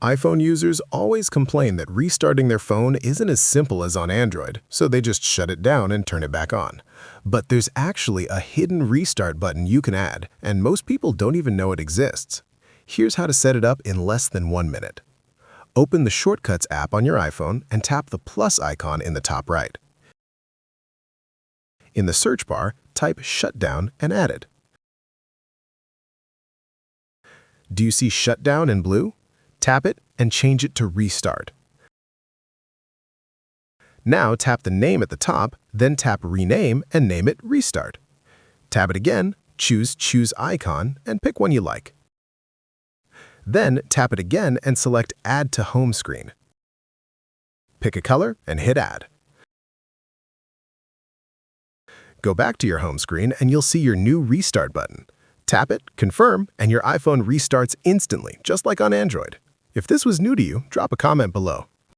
iPhone users always complain that restarting their phone isn't as simple as on Android, so they just shut it down and turn it back on. But there's actually a hidden restart button you can add, and most people don't even know it exists. Here's how to set it up in less than 1 minute. Open the Shortcuts app on your iPhone and tap the plus icon in the top right. In the search bar, type Shutdown and add it. Do you see Shutdown in blue? Tap it and change it to Restart. Now tap the name at the top, then tap Rename and name it Restart. Tap it again, choose Choose Icon, and pick one you like. Then tap it again and select Add to Home Screen. Pick a color and hit Add. Go back to your home screen and you'll see your new Restart button. Tap it, confirm, and your iPhone restarts instantly, just like on Android. If this was new to you, drop a comment below.